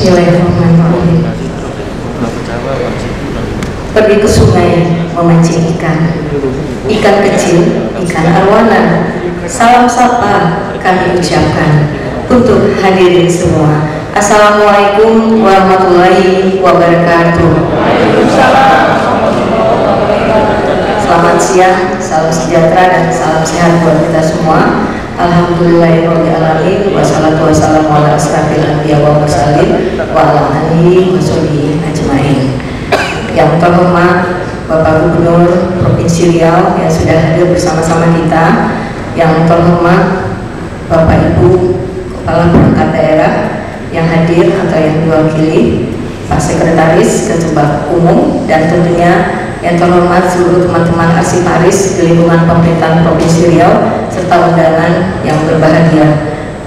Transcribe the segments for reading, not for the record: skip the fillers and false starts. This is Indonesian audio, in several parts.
Bismillahirrahmanirrahim. Pergi ke sungai memancing ikan, ikan kecil, ikan arwana. Salam sapa kami ucapkan untuk hadirin semua. Assalamualaikum warahmatullahi wabarakatuh. Selamat siang, salam sejahtera dan salam sehat buat kita semua. Alhamdulillahirrahmanirrahim. Wassalatu wassalamu ala asrafil anbiya wa mursalin wa ala alihi wa sahbihi ajmain. Yang terhormat Bapak Gubernur Provinsi Riau yang sudah hadir bersama-sama kita, yang terhormat Bapak Ibu Kepala Perangkat Daerah yang hadir atau yang diwakili, Pak Sekretaris Ketua Umum, dan tentunya yang terhormat seluruh teman-teman arsiparis di lingkungan pemerintahan Provinsi Riau serta undangan yang berbahagia.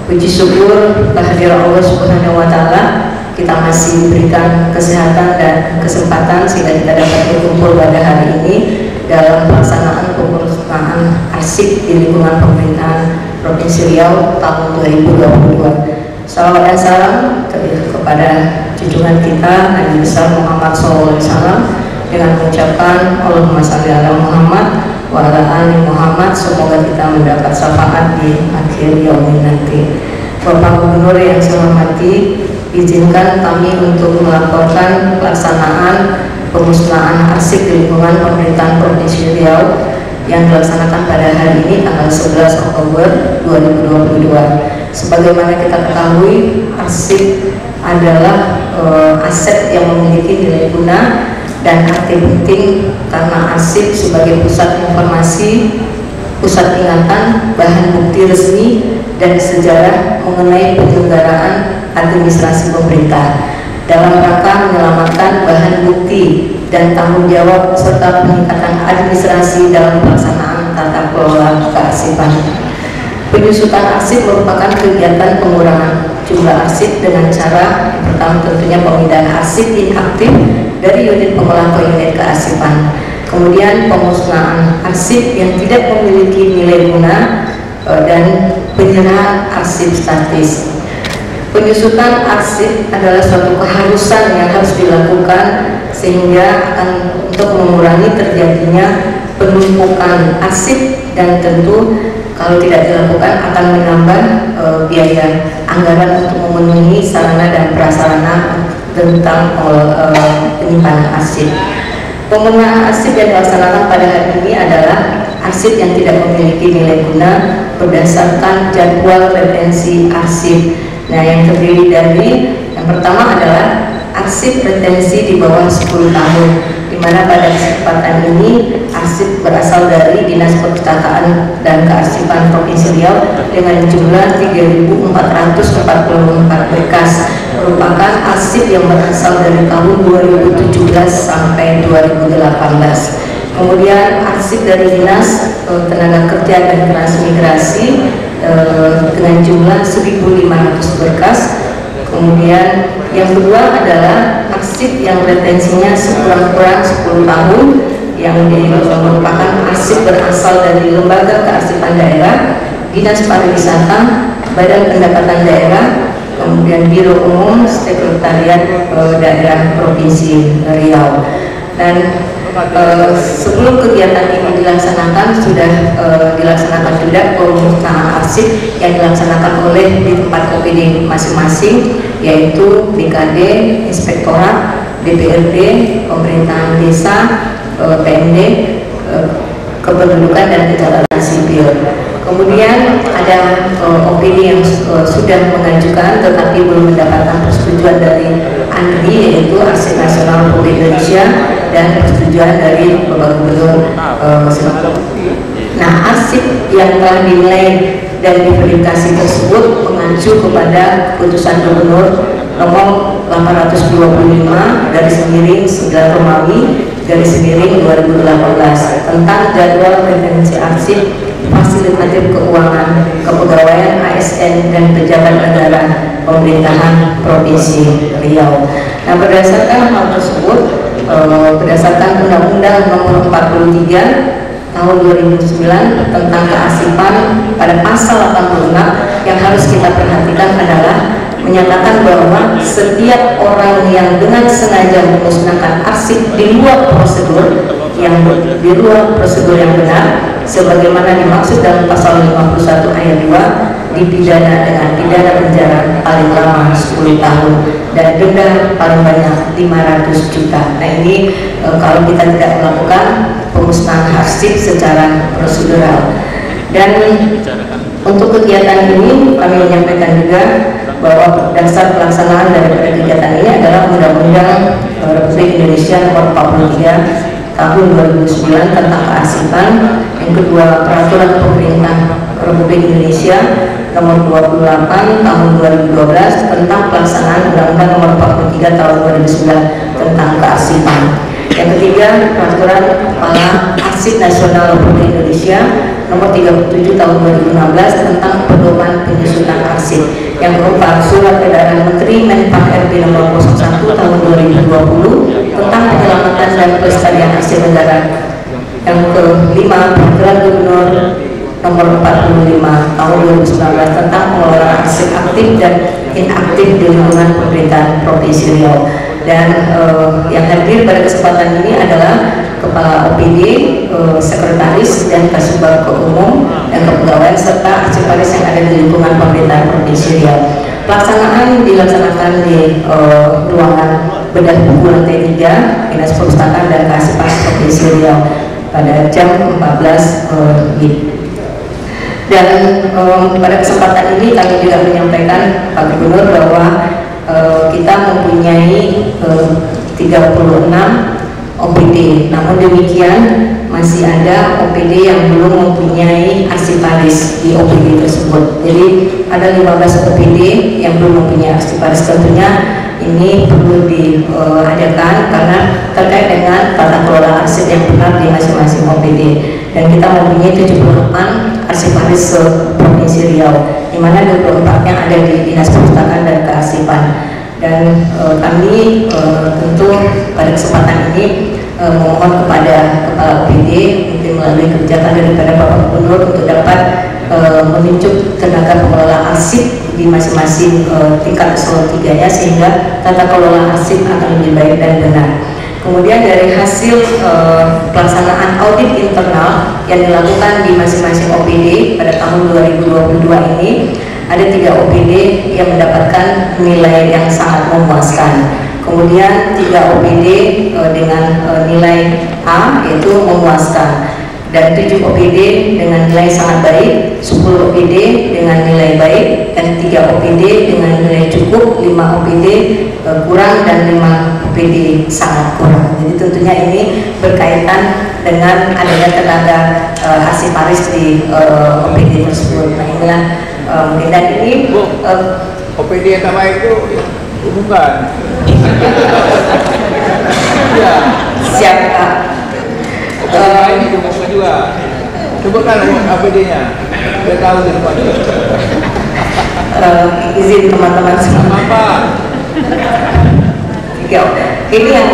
Puji syukur kehadiran Allah Subhanahu wa Ta'ala, kita masih diberikan kesehatan dan kesempatan sehingga kita dapat berkumpul pada hari ini dalam pelaksanaan pemusnahan arsip di lingkungan pemerintahan Provinsi Riau tahun 2022. Salawat dan salam kepada junjungan kita Nabi besar Muhammad SAW dengan mengucapkan Allahumma shalli ala Muhammad wa ala ali Muhammad. Semoga kita mendapat syafaat di akhir yaumil nanti. Bapak Gubernur yang saya hormati, izinkan kami untuk melaporkan pelaksanaan pemusnahan arsip di lingkungan pemerintahan Provinsi Riau yang dilaksanakan pada hari ini tanggal 11 Oktober 2022. Sebagaimana kita ketahui, arsip adalah aset yang memiliki nilai guna dan arti penting karena arsip sebagai pusat informasi, pusat ingatan, bahan bukti resmi dan sejarah mengenai penyelenggaraan administrasi pemerintah dalam rangka menyelamatkan bahan bukti dan tanggung jawab serta peningkatan administrasi dalam pelaksanaan tata kelola kearsipan. Penyusutan arsip merupakan kegiatan pengurangan jumlah arsip dengan cara yang pertama tentunya pemindahan arsip inaktif dari unit pengolah ke unit kearsipan. Kemudian pemusnahan arsip yang tidak memiliki nilai guna dan penyerahan arsip statis. Penyusutan arsip adalah suatu keharusan yang harus dilakukan sehingga akan untuk mengurangi terjadinya penumpukan arsip dan tentu kalau tidak dilakukan akan menambah biaya anggaran untuk memenuhi sarana dan prasarana tentang penyimpanan arsip. Pemusnahan arsip yang dilaksanakan pada hari ini adalah arsip yang tidak memiliki nilai guna berdasarkan jadwal retensi arsip. Nah, yang terdiri dari yang pertama adalah arsip retensi di bawah 10 tahun, di mana pada kesempatan ini arsip berasal dari Dinas Perpustakaan dan Kearsipan Provinsi Riau dengan jumlah 3.444 berkas, merupakan arsip yang berasal dari tahun 2017 sampai 2018. Kemudian arsip dari Dinas Tenaga Kerja dan Transmigrasi dengan jumlah 1.500 berkas. Kemudian yang kedua adalah arsip yang retensinya sekurang-kurang 10 tahun yang merupakan arsip berasal dari Lembaga Kearsipan Daerah, Dinas Pariwisata, Badan Pendapatan Daerah, kemudian Biro Umum Sekretariat Daerah Provinsi Riau. Dan sebelum kegiatan ini dilaksanakan sudah dilaksanakan juga pemusnahan arsip yang dilaksanakan oleh di tempat OPD masing-masing, yaitu BKD, Inspektorat, DPRD, Pemerintahan Desa, PMD, Kependudukan dan Catatan Sipil. Kemudian ada OPD yang sudah mengajukan tetapi belum mendapatkan persetujuan dari ANRI, yaitu Arsip Nasional Republik Indonesia, dan persetujuan dari Bapak Gubernur. Nah, arsip yang telah dinilai dan diverifikasi tersebut mengacu kepada Keputusan Gubernur Nomor 825 /9 Romawi /2018 tentang jadwal referensi arsip fasilitatif keuangan, kepegawaian ASN dan pejabat negara pemerintahan Provinsi Riau. Nah, berdasarkan hal tersebut, berdasarkan Undang-Undang Nomor 43 Tahun 2009 tentang kearsipan pada pasal 86, yang harus kita perhatikan adalah menyatakan bahwa setiap orang yang dengan sengaja memusnahkan arsip di luar prosedur yang benar sebagaimana dimaksud dalam pasal 51 ayat 2 dipidana dengan pidana penjara paling lama 10 tahun dan denda paling banyak 500 juta. Nah ini kalau kita tidak melakukan pemusnahan arsip secara prosedural. Dan untuk kegiatan ini kami menyampaikan juga bahwa dasar pelaksanaan daripada kegiatan ini adalah Undang-Undang Republik Indonesia Nomor 43 Tahun 2009 tentang kearsipan, yang kedua Peraturan Pemerintah Republik Indonesia Nomor 28 Tahun 2012 tentang pelaksanaan Undang-Undang Nomor 43 Tahun 2009 tentang kearsipan. Yang ketiga Peraturan Kepala Arsip Nasional Republik Indonesia Nomor 37 Tahun 2016 tentang pedoman penyusunan arsip. Yang keempat Surat Edaran Menteri Menpan RB Nomor 01 Tahun 2020 tentang penyelamatan dan pelestarian arsip negara. Yang kelima Peraturan Gubernur Nomor 45 Tahun 2019 tentang pengelolaan arsip aktif dan inaktif di lingkungan pemerintahan Provinsi Riau. Dan yang hadir pada kesempatan ini adalah Kepala OPD, Sekretaris dan Kasubag Umum dan Kepegawaian serta arsiparis yang ada di lingkungan pemerintahan Provinsi Riau. Pelaksanaan dilaksanakan di ruangan bedah buku lantai 3 Dinas Perpustakaan dan Kearsipan Provinsi Riau pada jam 14 WIB. Dan pada kesempatan ini kami juga menyampaikan Pak Gubernur bahwa kita mempunyai 36 OPD. Namun demikian masih ada OPD yang belum mempunyai arsiparis di OPD tersebut. Jadi ada 15 OPD yang belum mempunyai arsiparis. Tentunya ini perlu diadakan karena terkait dengan tata kelola arsip yang benar di masing-masing OPD. Dan kita mempunyai 78 arsiparis Provinsi Riau, di mana 24 yang ada di Dinas Perpustakaan dan Kearsipan. Dan kami tentu pada kesempatan ini memohon kepada Kepala OPD mungkin melalui kebijakan daripada Bapak Gubernur untuk dapat menunjuk tenaga pengelola arsip di masing-masing tingkat eselon 3-nya sehingga tata kelola arsip akan lebih baik dan benar. Kemudian dari hasil pelaksanaan audit internal yang dilakukan di masing-masing OPD pada tahun 2022 ini, ada 3 OPD yang mendapatkan nilai yang sangat memuaskan. Kemudian 3 OPD dengan nilai A yaitu memuaskan, dan 7 OPD dengan nilai sangat baik, 10 OPD dengan nilai baik, dan 3 OPD dengan nilai cukup, 5 OPD kurang, dan 5 OPD sangat kurang. Jadi tentunya ini berkaitan dengan adanya tenaga arsiparis di OPD tersebut. Nah inilah mungkin, dan ini OPD yang tak baik itu bukan. Ya. Siap Kak. Ini bukan juga. Cobakan APD-nya. Kita tahu di tempat itu. Izin teman-teman semua. Apa? Ini yang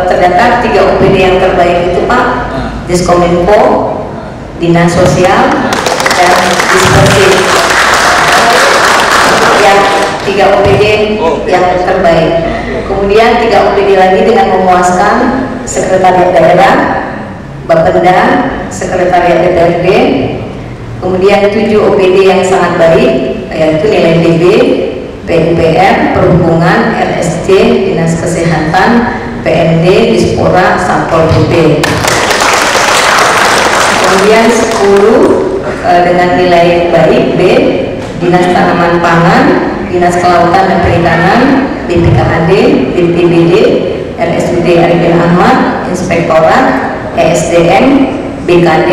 terdaftar 3 OPD yang terbaik itu Pak, Diskominfo, Dinas Sosial, dan Dispersif. Yang 3 OPD yang terbaik. Kemudian 3 OPD lagi dengan memuaskan Sekretariat Daerah, Bapenda, Sekretariat DPRD. Kemudian 7 OPD yang sangat baik yaitu nilai DB, PUPR, Perhubungan, RSC, Dinas Kesehatan, PND, Dispora, Satpol PP. Kemudian 10 dengan nilai baik B, Dinas Tanaman Pangan, Dinas Kelautan dan Perikanan, BPKAD, BPBD, RSUD Arifin Ahmad, Inspektorat, ESDM, BKD,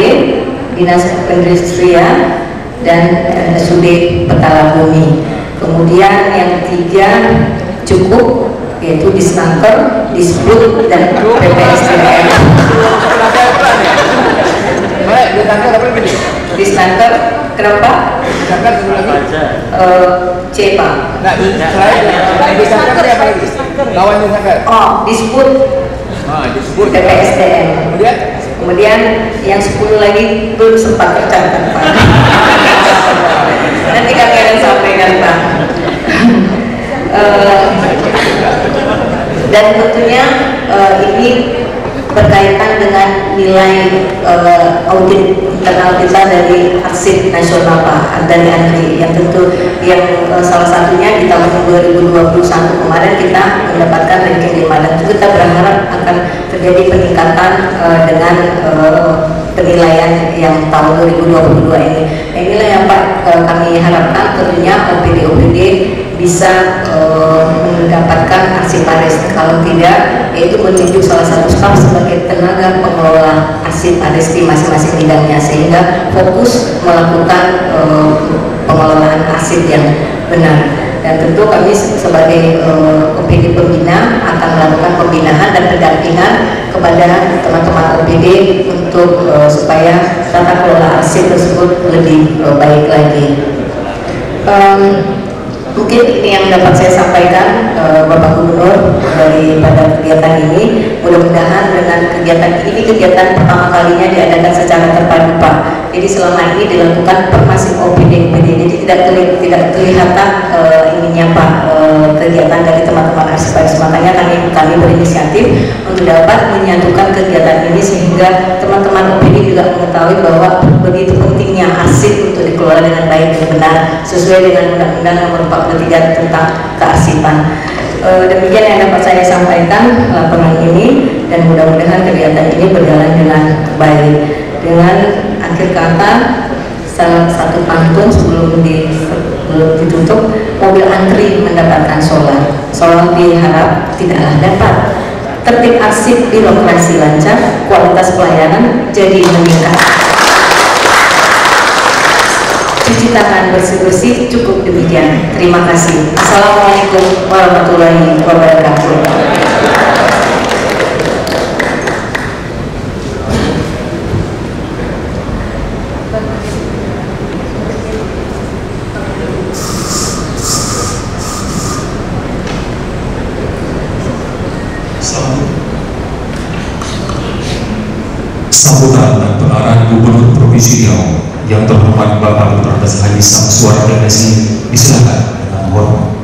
Dinas Perindustrian, dan RSUD Petala Bumi. Kemudian yang 3 cukup yaitu Disnaker, Disbud, dan PPSDM. Disnaker kenapa? C Pak. Lawan Disnaker. Oh, Disbud. Disbud. PPSDM. Kemudian yang 10 lagi belum sempat tercatat Pak. Nanti kami akan sampaikan Pak. Dan tentunya ini berkaitan dengan nilai audit internal kita dari arsip nasional Pak, dari ANRI, yang tentu yang salah satunya di tahun 2021 kemarin kita mendapatkan ranking 5, dan kita berharap akan terjadi peningkatan dengan penilaian yang tahun 2022 ini. Inilah yang Pak kami harapkan, tentunya OPD bisa mendapatkan arsiparis. Kalau tidak, yaitu menunjuk salah satu staf sebagai tenaga pengelola arsiparis di masing-masing bidangnya, sehingga fokus melakukan pengelolaan arsip yang benar. Dan tentu kami sebagai OPD pembina akan melakukan pembinaan dan pendampingan kepada teman-teman OPD untuk supaya tata kelola arsip tersebut lebih baik lagi. Mungkin ini yang dapat saya sampaikan Bapak Gubernur daripada kegiatan ini. Mudah-mudahan dengan kegiatan ini kegiatan pertama kalinya diadakan secara terpadu Pak. Jadi selama ini dilakukan per masing OPD. Jadi tidak kelihatan ininya Pak, kegiatan dari teman-teman arsiparis. Makanya kami berinisiatif untuk dapat menyatukan kegiatan ini sehingga teman-teman OPD juga mengetahui bahwa begitu pentingnya arsip untuk dikelola dengan baik dan benar sesuai dengan Undang-Undang Nomor 43 tentang kearsipan. Demikian yang dapat saya sampaikan laporan ini, dan mudah-mudahan kegiatan ini berjalan dengan baik. Dengan akhir kata, salah satu pantun sebelum ditutup, mobil antri mendapatkan solar. Solar diharap tidaklah dapat. Tertib arsip, birokrasi lancar, kualitas pelayanan jadi meningkat. Cuci tangan bersih-bersih, cukup demikian. Terima kasih. Assalamualaikum warahmatullahi wabarakatuh. Sambutan dan pengarahan Gubernur Provinsi Riau yang terhormat Bapak Dr. Haji Samsuar MSI disilakan dengan hormat.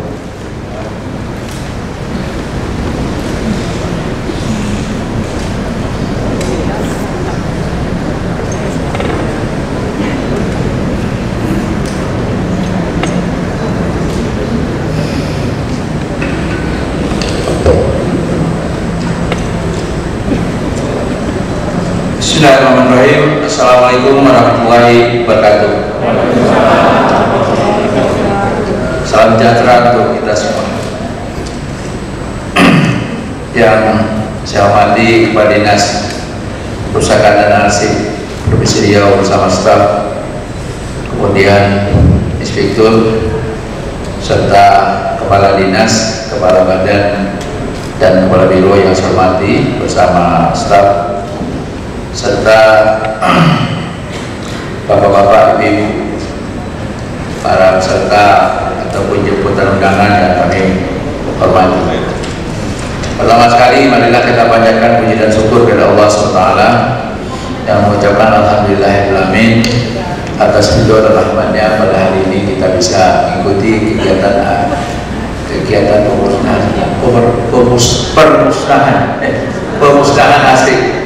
Bismillahirrahmanirrahim. Assalamualaikum warahmatullahi wabarakatuh. Salam sejahtera untuk kita semua. Yang saya hormati Kepala Dinas Perpustakaan dan Arsip Provinsi Riau bersama staf, kemudian inspektur, serta kepala dinas, kepala badan, dan kepala biro yang saya hormati bersama staf, serta bapak-bapak, ibu-ibu, para peserta ataupun jemputan undangan yang kami hormati. Pertama sekali, marilah kita panjatkan puji dan syukur kepada Allah SWT yang mengucapkan alhamdulillahirrahmanirrahim atas ridho dan rahmatnya pada hari ini kita bisa mengikuti kegiatan perpustakaan arsip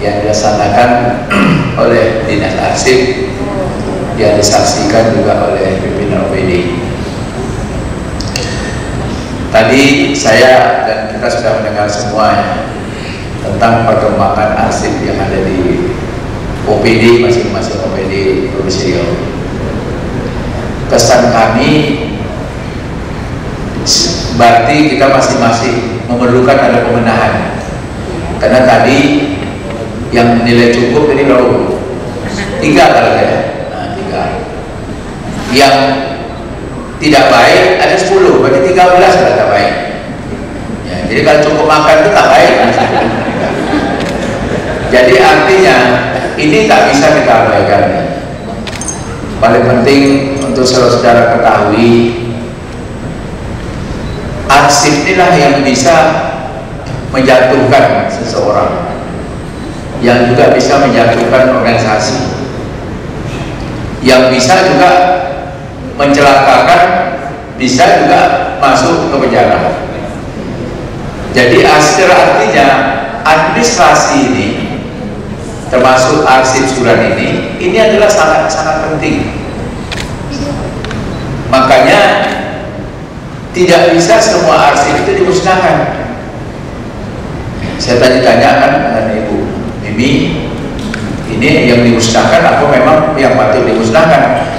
yang dilaksanakan oleh Dinas Arsip, yang disaksikan juga oleh pimpinan OPD. Tadi saya dan kita sudah mendengar semua tentang perkembangan arsip yang ada di OPD, masing-masing OPD Provinsi Riau. Kesan kami berarti kita masing-masing memerlukan ada pembenahan, karena tadi yang nilai cukup ini berapa? 3 kalau ya. Nah, 3. Yang tidak baik ada 10, berarti 13 kalau tak baik. Ya, jadi kalau cukup makan itu tak baik. Jadi artinya ini tak bisa kita abaikan. Paling penting untuk saudara-saudara ketahui, arsip inilah yang bisa menjatuhkan seseorang, yang juga bisa menjatuhkan organisasi, yang bisa juga mencelakakan bisa juga masuk ke penjara. Jadi artinya administrasi ini, termasuk arsip surat ini adalah sangat penting. Makanya tidak bisa semua arsip itu dimusnahkan. Saya tanya-tanya kan dengan Ibu Mimi, ini yang dimusnahkan apa memang yang patut dimusnahkan?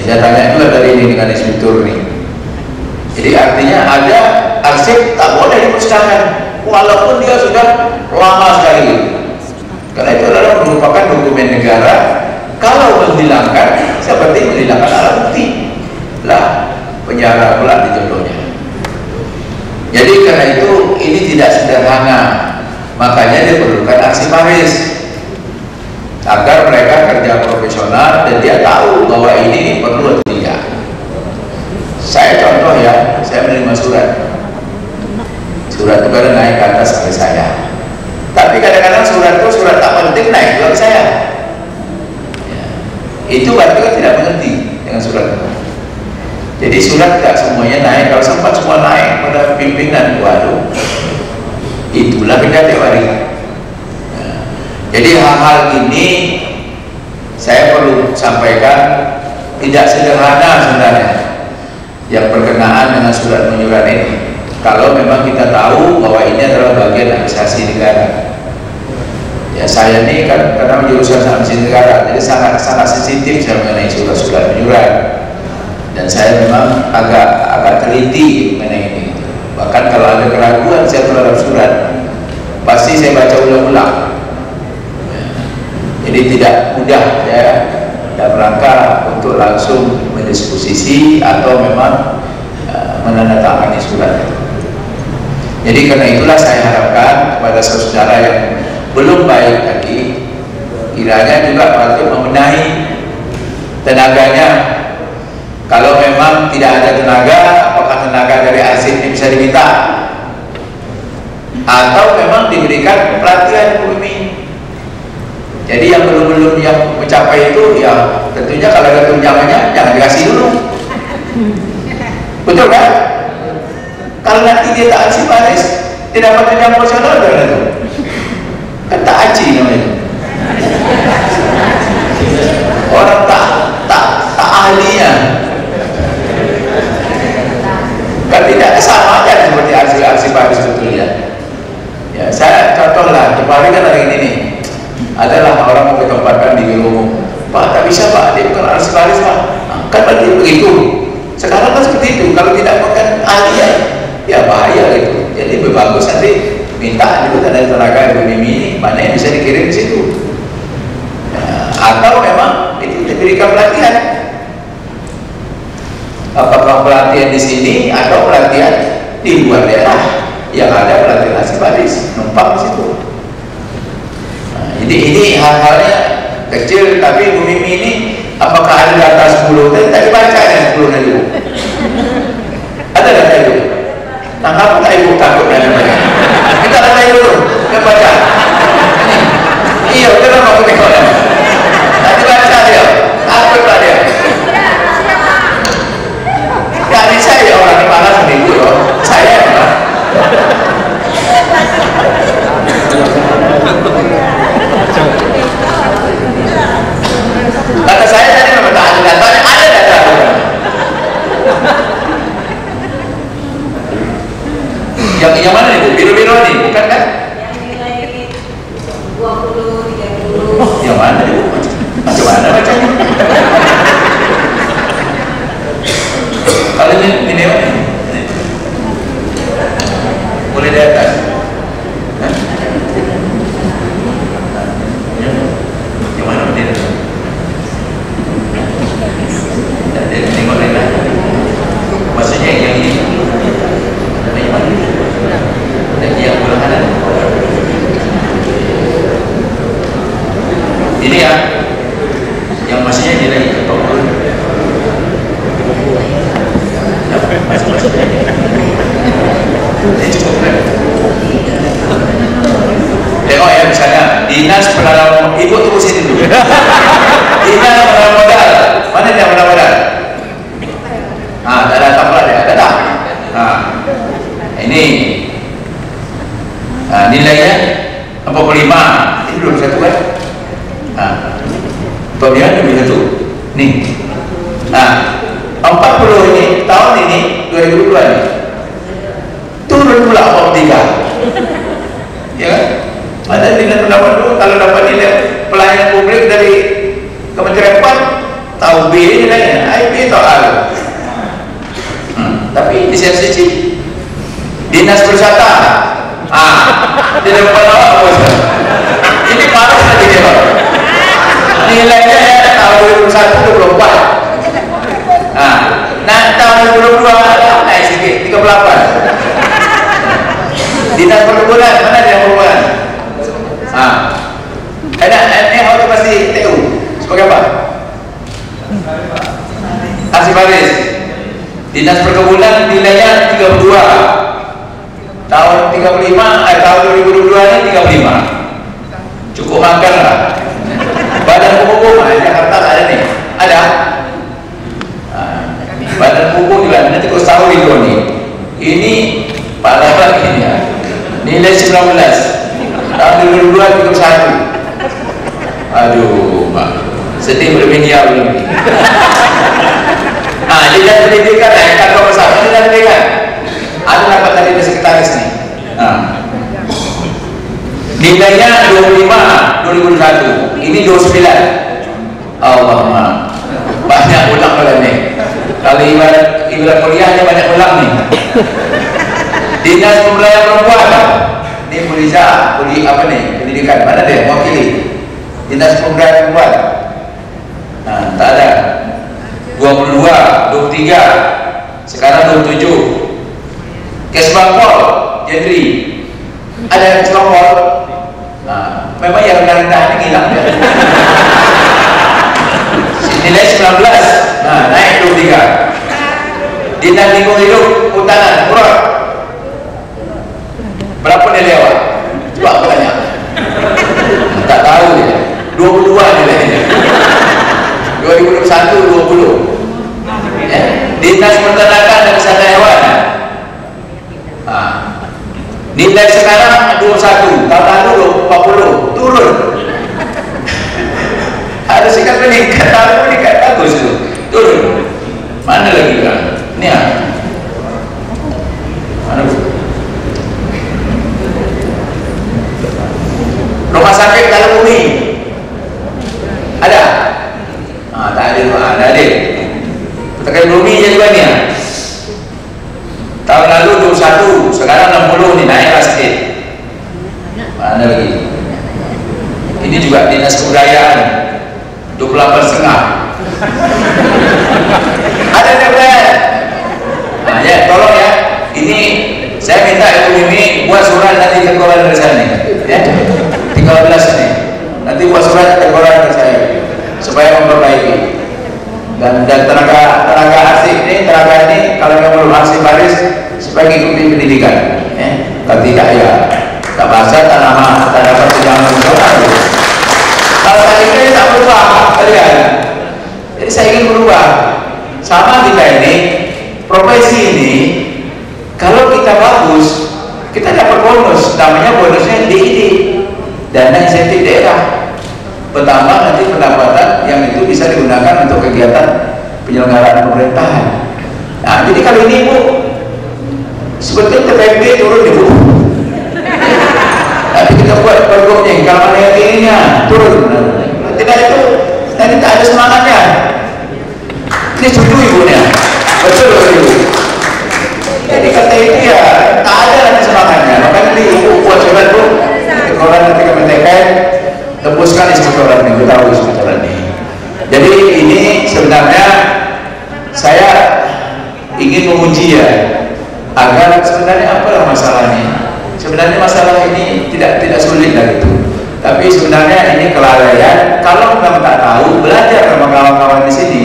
Saya tanya juga dari ini dengan inspektur nih. Jadi artinya ada arsip tak boleh dimusnahkan walaupun dia sudah lama sekali, karena itu adalah merupakan dokumen negara. Kalau menghilangkan seperti menghilangkan alat bukti lah, penjara pula dijodohnya. Jadi karena itu ini tidak sederhana, makanya diperlukan arsiparis agar mereka kerja profesional dan dia tahu bahwa ini perlu atau tidak. Saya contoh ya, saya menerima surat itu kadang naik ke atas sampai saya, tapi kadang-kadang surat tak penting naik juga ke saya ya. Itu berarti kan tidak mengerti dengan surat itu. Jadi surat tidak semuanya naik. Kalau sempat semua naik pada pimpinan, waduh, itulah kita tiap hari. Nah, jadi hal-hal ini saya perlu sampaikan, tidak sederhana sebenarnya yang berkenaan dengan surat menyurat ini. Kalau memang kita tahu bahwa ini adalah bagian administrasi negara. Ya, saya ini kan karena jurusan administrasi negara, jadi sangat sensitif saya mengenai surat-surat menyurat. Dan saya memang agak teliti mengenai ini. Bahkan kalau ada keraguan saya terhadap surat, pasti saya baca ulang-ulang. Jadi tidak mudah ya dalam rangka untuk langsung mendiskusisi atau memang menandatangani surat. Jadi karena itulah saya harapkan kepada saudara yang belum baik tadi, kiranya juga patut membenahi tenaganya. Kalau memang tidak ada tenaga, apakah tenaga dari arsip ini bisa diminta? Atau memang diberikan pelatihan bumi? Jadi yang belum yang mencapai itu, ya tentunya kalau ada tunjangannya jangan dikasih dulu. Betul kan? Kalau nanti dia tak arsiparis, tidak dapat tunjangan profesional dari itu. Kan tak aci namanya. Orang tak ahlinya. Kan tidak sama aja seperti arsiparis sebetulnya. Ya, saya contohlah, kemarin kan hari ini nih, adalah orang mau ditempatkan di biro umum. Pak, tak bisa Pak, dia bukan arsiparis Pak. Kan berarti begitu. Sekarang kan seperti itu, kalau tidak bukan ahli ya bahaya gitu. Jadi lebih bagus nanti minta juga dari tenaga Ibu Mimi ini, mana yang bisa dikirim di situ. Ya, atau memang itu diberikan pelatihan. Apakah pelatihan di sini atau pelatihan di luar daerah yang ada pelatihan arsiparis numpang di situ. Nah, jadi ini hal-halnya kecil, tapi Ibu Mimi ini apakah ada data 10? Tadi baca ya 10 dari Ibu. Ada data itu? Nah, apa Ibu takut dan namanya? Kita data itu dulu, kita baca. Iya, betul apa kebetulan? Tadi baca dia, takutlah dia. Gak bisa ya orang yang malas seminggu loh, saya emang. Kata saya tadi memang tak ada datanya, ada data. Yang mana nih Bu? Biro-biro nih, bukan kan? Yang nilai 20, 30. Yang mana nih Bu? Macam mana bacanya? Kalau ini mana? Boleh di atas? Hah? Yang mana dia? Tengok lagi. Maksudnya yang ini. Yang mana? Yang belah kanan. Ini ya. Yang maksudnya dia lagi ketok. Ini cukup kan? Tengok ya, misalnya dinas penanaman, Ibu tunggu sini dulu. Dinas penanaman modal, mana dia penanaman modal? Ah, tak ada tambah dia, ada ini nilainya 45, ini belum satu kan? Pembiayaan lebih satu nih. 40 ini tahun ini 2022 ini turun pula 43 ya kan? Ada nilai pendapat dulu, kalau dapat nilai pelayanan publik dari Kementerian PAN tahu B nilainya, IP atau A. Tapi di sisi C dinas wisata di depan awak bos, ini parah tadi dia bang. Nilainya ya tahun 2021 24. Nah tahun 2022 naik sedikit 38. Dinas perkebunan mana dia perkebunan? Ini auto pasti TU sebagai apa? Asli baris. Dinas perkebunan nilainya 32. Tahun 35, tahun 2022 ini 35. Cukup makan lah. Badan hukum Jakarta ada nih, ada. Badan hukum juga nanti kau tahu itu nih. Ini pada lagi ini ya. Nilai 19. Tahun 2022 31. Aduh, Pak. Sedih bermedia ini. Dinas pendidikan kalau bersama dinas pendidikan. Ada dapat tadi di sekretaris nih. Nilainya 25 2021. Ini 29. Allahumma. Banyak ulang pada nih. Kalau ibarat kuliahnya banyak ulang nih. Dinas Pemberdayaan Perempuan. Ini Polisa, apa nih? Pendidikan. Mana dia? Wakili. Dinas Pemberdayaan Perempuan. Tak ada. 22, 23. Sekarang 27. Kesbangpol, Jendri. Ada Kesbangpol. Memang yang rendah-rendah ini hilang ya. Nilai 19. Naik 23. Dinas Lingkungan Hidup, Hutanan, Urut. Berapa nilai awak? Coba aku tanya. Tak tahu ya. 22 nilainya. 2021 20. Ya. Dinas Peternakan dan Kesehatan Hewan. Nilai sekarang 21, tahun lalu 40, turun. Ada sikap meningkat, tahun meningkat bagus itu, turun. Mana lagi kan? Ini ya. Mana bu? Rumah sakit dalam bumi ada? Tak ada, ada deh. Tekan bumi jadi banyak. Tahun lalu 21, sekarang 60 nih, naiklah sedikit. Mana lagi? Ini juga dinas kebudayaan 28,5. Ada kebudayaan. Ya tolong ya. Ini saya minta Ibu Mimi buat surat nanti teguran dari saya nih. Ya, 13 nih. Nanti buat surat teguran dari saya supaya memperbaiki. Dan tenaga asik ini, tenaga ini kalau yang belum asik baris sebagai ikuti pendidikan, kalau tidak ya tak bahasa tak dapat tunjangan nasional. Kalau saya ini tak berubah kalian, jadi saya ingin berubah. Sama kita ini profesi ini, kalau kita bagus kita dapat bonus, namanya bonusnya DID, dana insentif daerah. Bertambah nanti pendapatan yang itu bisa digunakan untuk kegiatan penyelenggaraan pemerintahan. Jadi kalau ini Bu, sebetulnya TPP turun Ibu. Tapi kita buat pergubnya, kalau ininya turun. Tidak itu, nanti tak ada semangatnya. Ini setuju Ibunya, betul Ibu. Jadi kata itu ya, tak ada nanti semangatnya. Makanya di Ibu buat surat Bu, kalau nanti kementerian tembuskan inspektorat ini, kita tahu inspektorat ini. Jadi ini sebenarnya saya ingin menguji ya, agar sebenarnya apalah masalahnya. Sebenarnya masalah ini tidak sulit lah itu. Tapi sebenarnya ini kelalaian. Kalau kamu tak tahu, belajar sama kawan-kawan di sini,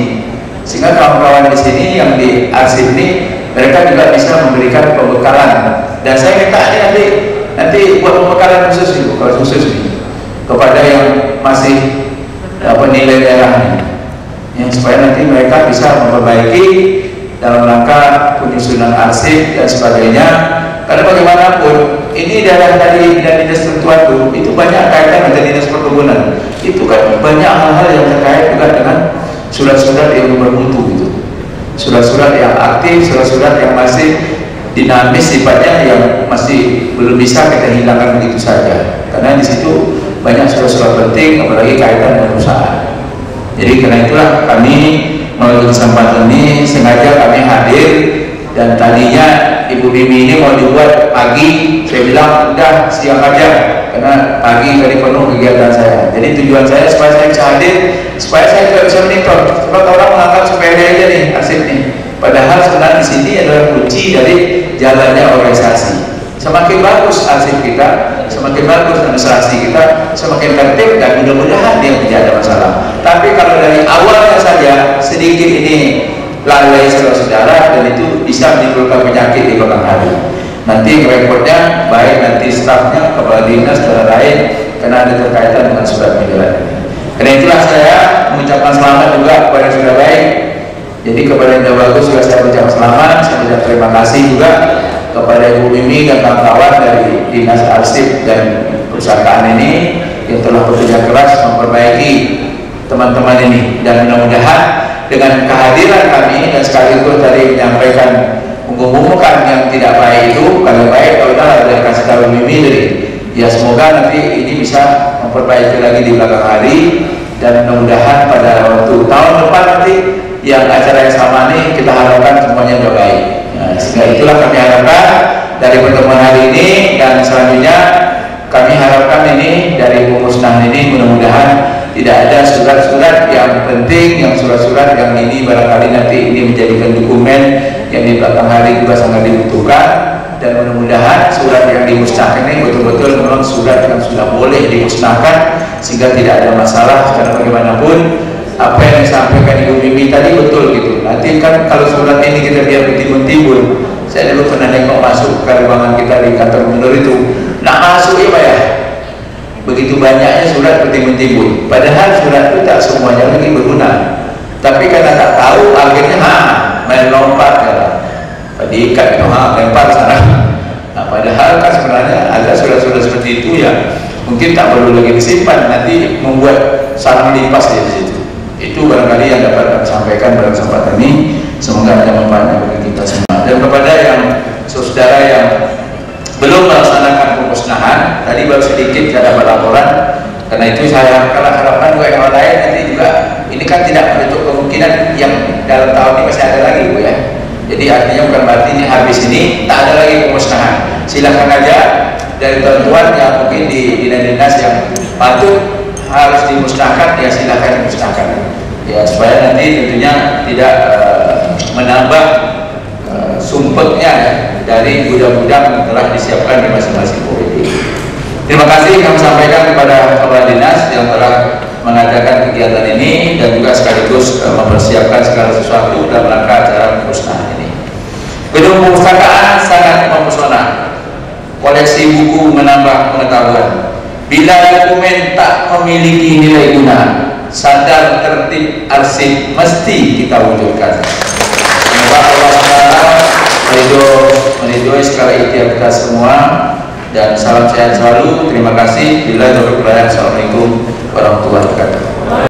sehingga kawan-kawan di sini yang di arsip ini mereka juga bisa memberikan pembekalan. Dan saya minta nanti buat pembekalan khusus Ibu, kalau khusus ini kepada yang masih nilai daerah ya, supaya nanti mereka bisa memperbaiki dalam rangka penyusunan arsip dan sebagainya, karena bagaimanapun ini daerah dari dinas tertentu itu banyak kaitan dengan dinas perkebunan. Itu kan banyak hal-hal yang terkait juga dengan surat-surat yang bermutu gitu. Surat-surat yang aktif, surat-surat yang masih dinamis sifatnya, yang masih belum bisa kita hilangkan begitu saja. Karena di situ banyak surat-surat penting, apalagi kaitan dengan perusahaan. Jadi karena itulah kami melalui kesempatan ini sengaja kami hadir, dan tadinya Ibu Mimi ini mau dibuat pagi, saya bilang udah siang aja karena pagi tadi penuh kegiatan saya. Jadi tujuan saya supaya saya bisa hadir, supaya saya juga bisa monitor. Sebab orang menganggap sepele aja nih arsip nih, padahal sebenarnya di sini adalah kunci dari jalannya organisasi. Semakin bagus arsip kita, semakin bagus administrasi kita, semakin tertib, dan mudah-mudahan dia tidak ada masalah. Tapi kalau dari awalnya saja sedikit ini lalai saudara-saudara, dan itu bisa menimbulkan penyakit di belakang hari. Nanti reportnya baik nanti stafnya, kepala dinas dan lain, karena ada terkaitan dengan surat menyurat ini. Karena itulah saya mengucapkan selamat juga kepada yang sudah baik. Jadi kepada yang sudah bagus juga saya ucapkan selamat, saya ucapkan terima kasih juga kepada Ibu Mimi dan kawan-kawan dari dinas arsip dan perpustakaan ini yang telah bekerja keras memperbaiki teman-teman ini, dan mudah-mudahan dengan kehadiran kami dan sekaligus tadi menyampaikan, mengumumkan yang tidak baik itu, kalau baik kalau sudah kasih tahu Mimi tadi, ya semoga nanti ini bisa memperbaiki lagi di belakang hari, dan mudah-mudahan pada waktu tahun depan nanti yang acara yang sama ini kita harapkan semuanya sudah baik. Nah, sehingga itulah kami harapkan dari pertemuan hari ini, dan selanjutnya kami harapkan ini dari pemusnahan ini mudah-mudahan tidak ada surat-surat yang penting, yang surat-surat yang ini barangkali nanti ini menjadikan dokumen yang di belakang hari juga sangat dibutuhkan, dan mudah-mudahan surat yang dimusnahkan ini betul-betul memang surat yang sudah boleh dimusnahkan sehingga tidak ada masalah. Karena bagaimanapun apa yang disampaikan Ibu Mimi tadi betul gitu. Nanti kan kalau surat ini kita biar timbul-timbul, saya dulu pernah nengok masuk ke ruangan kita di kantor gubernur itu, nak masuk ya Pak ya, begitu banyaknya surat bertimbul-timbul, padahal surat itu tak semuanya lagi berguna, tapi karena tak tahu akhirnya main lompat ya, diikat itu lempar sana. Nah, padahal kan sebenarnya ada surat-surat seperti itu ya mungkin tak perlu lagi disimpan, nanti membuat sarang lipas di situ. Itu barangkali yang dapat kami sampaikan pada kesempatan ini, semoga ada manfaatnya bagi kita semua. Dan kepada yang saudara yang belum melaksanakan pemusnahan, tadi baru sedikit saya dapat laporan, karena itu saya harapkan juga yang lain nanti juga, ini kan tidak menutup kemungkinan yang dalam tahun ini masih ada lagi Bu ya. Jadi artinya bukan berarti ini habis ini tak ada lagi pemusnahan. Silakan aja dari tentuan yang mungkin di dinas yang patut harus dimusnahkan, ya silakan dimusnahkan ya, supaya nanti tentunya tidak menambah sumpeknya ya, dari gudang-gudang yang telah disiapkan di masing-masing provinsi. Terima kasih kami sampaikan kepada kepala dinas yang telah mengadakan kegiatan ini, dan juga sekaligus mempersiapkan segala sesuatu dalam rangka acara pemusnahan ini. Gedung perpustakaan sangat mempesona, koleksi buku menambah pengetahuan. Bila dokumen tak memiliki nilai guna, sadar tertib arsip mesti kita wujudkan. Semoga Allah SWT meridhoi segala ikhtiar kita semua, dan salam sehat selalu. Terima kasih. Assalamualaikum warahmatullahi wabarakatuh.